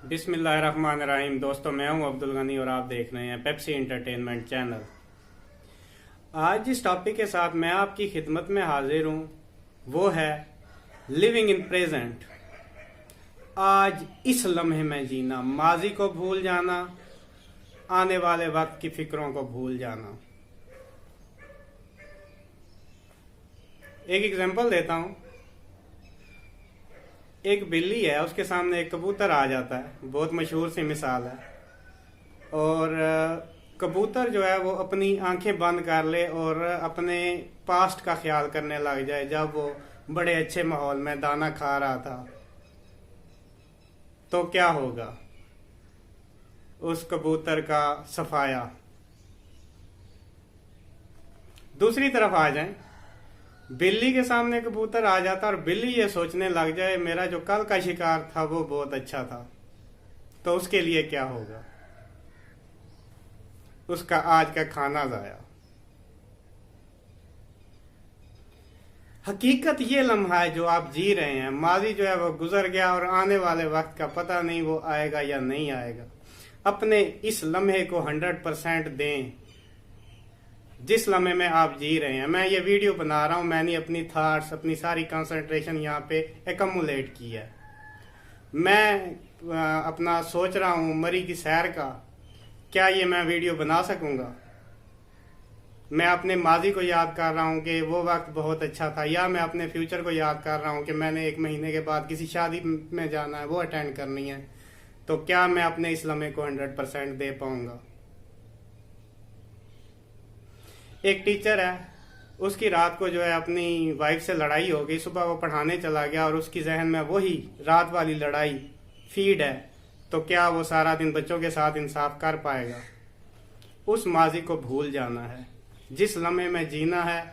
बिस्मिल्लाहिर्रहमानिर्रहीम। दोस्तों, मैं हूं अब्दुल गनी और आप देख रहे हैं पेप्सी एंटरटेनमेंट चैनल। आज जिस टॉपिक के साथ मैं आपकी खिदमत में हाजिर हूं वो है लिविंग इन प्रेजेंट। आज इस लम्हे में जीना, माजी को भूल जाना, आने वाले वक्त की फिक्रों को भूल जाना। एक एग्जांपल देता हूं। एक बिल्ली है, उसके सामने एक कबूतर आ जाता है, बहुत मशहूर सी मिसाल है। और कबूतर जो है वो अपनी आंखें बंद कर ले और अपने पास्ट का ख्याल करने लग जाए, जब वो बड़े अच्छे माहौल में दाना खा रहा था। तो क्या होगा? उस कबूतर का सफाया। दूसरी तरफ आ जाएं, बिल्ली के सामने कबूतर आ जाता और बिल्ली ये सोचने लग जाए मेरा जो कल का शिकार था वो बहुत अच्छा था, तो उसके लिए क्या होगा? उसका आज का खाना जाया। हकीकत ये लम्हा है जो आप जी रहे हैं। माजी जो है वो गुजर गया और आने वाले वक्त का पता नहीं वो आएगा या नहीं आएगा। अपने इस लम्हे को 100% दें जिस लम्हे में आप जी रहे हैं। मैं ये वीडियो बना रहा हूं, मैंने अपनी थॉट्स, अपनी सारी कंसंट्रेशन यहाँ पे एकमुलेट की है। मैं अपना सोच रहा हूं मरी की सैर का, क्या ये मैं वीडियो बना सकूंगा? मैं अपने माजी को याद कर रहा हूं कि वो वक्त बहुत अच्छा था, या मैं अपने फ्यूचर को याद कर रहा हूं कि मैंने 1 महीने के बाद किसी शादी में जाना है, वो अटेंड करनी है। तो क्या मैं अपने इस लम्हे को 100% दे पाऊंगा? एक टीचर है, उसकी रात को जो है अपनी वाइफ से लड़ाई हो गई। सुबह वो पढ़ाने चला गया और उसकी जहन में वही रात वाली लड़ाई फीड है। तो क्या वो सारा दिन बच्चों के साथ इंसाफ कर पाएगा? उस माजी को भूल जाना है। जिस लम्हे में जीना है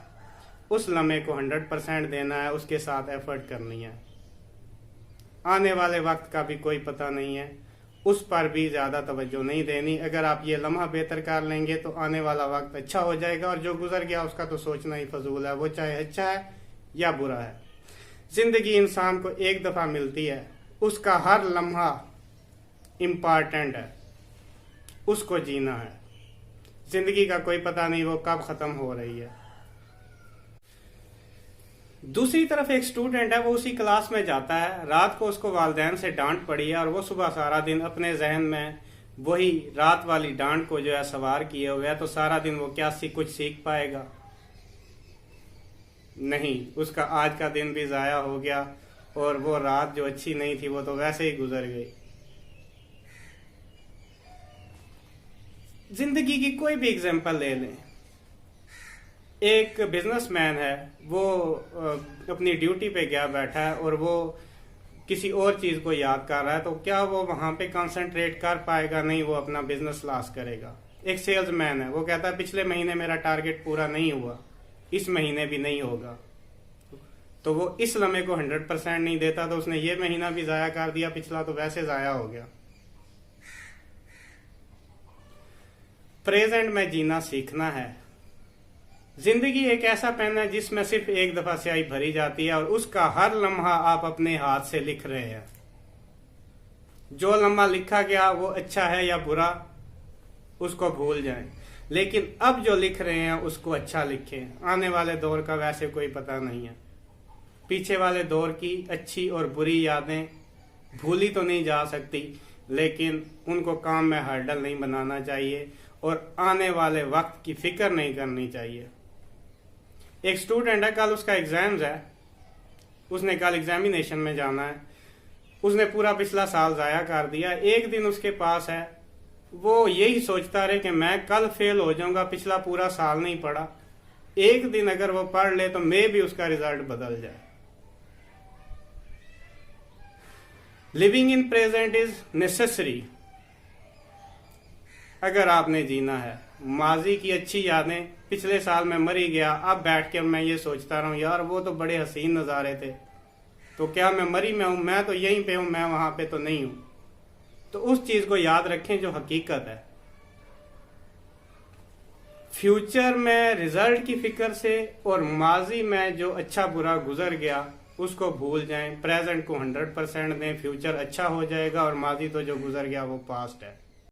उस लम्हे को 100% देना है, उसके साथ एफर्ट करनी है। आने वाले वक्त का भी कोई पता नहीं है, उस पर भी ज्यादा तवज्जो नहीं देनी। अगर आप ये लम्हा बेहतर कर लेंगे तो आने वाला वक्त अच्छा हो जाएगा, और जो गुजर गया उसका तो सोचना ही फजूल है, वो चाहे अच्छा है या बुरा है। जिंदगी इंसान को एक दफा मिलती है, उसका हर लम्हा इम्पॉर्टेंट है, उसको जीना है। जिंदगी का कोई पता नहीं वो कब खत्म हो रही है। दूसरी तरफ एक स्टूडेंट है, वो उसी क्लास में जाता है। रात को उसको वालिदैन से डांट पड़ी है और वो सुबह सारा दिन अपने जहन में वही रात वाली डांट को जो है सवार किए हुए है। तो सारा दिन वो क्या कुछ सीख पाएगा? नहीं, उसका आज का दिन भी जाया हो गया और वो रात जो अच्छी नहीं थी वो तो वैसे ही गुजर गई। जिंदगी की कोई भी एग्जांपल ले लें। एक बिजनेसमैन है, वो अपनी ड्यूटी पे गया बैठा है और वो किसी और चीज को याद कर रहा है। तो क्या वो वहां पे कंसंट्रेट कर पाएगा? नहीं, वो अपना बिजनेस लॉस करेगा। एक सेल्समैन है, वो कहता है पिछले महीने मेरा टारगेट पूरा नहीं हुआ, इस महीने भी नहीं होगा। तो वो इस लम्हे को 100% नहीं देता, तो उसने ये महीना भी जाया कर दिया, पिछला तो वैसे जाया हो गया। प्रेजेंट में जीना सीखना है। जिंदगी एक ऐसा पेन है जिसमें सिर्फ एक दफा स्याही भरी जाती है और उसका हर लम्हा आप अपने हाथ से लिख रहे हैं। जो लम्हा लिखा गया वो अच्छा है या बुरा, उसको भूल जाएं, लेकिन अब जो लिख रहे हैं उसको अच्छा लिखें। आने वाले दौर का वैसे कोई पता नहीं है। पीछे वाले दौर की अच्छी और बुरी यादें भूली तो नहीं जा सकती, लेकिन उनको काम में हर्डल नहीं बनाना चाहिए और आने वाले वक्त की फिक्र नहीं करनी चाहिए। एक स्टूडेंट है, कल उसका एग्जाम्स है, उसने कल एग्जामिनेशन में जाना है। उसने पूरा पिछला साल जाया कर दिया। एक दिन उसके पास है, वो यही सोचता रहे कि मैं कल फेल हो जाऊंगा, पिछला पूरा साल नहीं पढ़ा। एक दिन अगर वो पढ़ ले तो मे भी उसका रिजल्ट बदल जाए। Living in present is necessary अगर आपने जीना है। माजी की अच्छी यादें, पिछले साल मैं मर ही गया, अब बैठ के मैं ये सोचता रहा हूं यार वो तो बड़े हसीन नजारे थे, तो क्या मैं मरी में हूं? मैं तो यहीं पे हूं, मैं वहां पे तो नहीं हूं। तो उस चीज को याद रखें जो हकीकत है। फ्यूचर में रिजल्ट की फिक्र से और माजी में जो अच्छा बुरा गुजर गया उसको भूल जाएं, प्रेजेंट को 100% दें, फ्यूचर अच्छा हो जाएगा और माजी तो जो गुजर गया वो पास्ट है।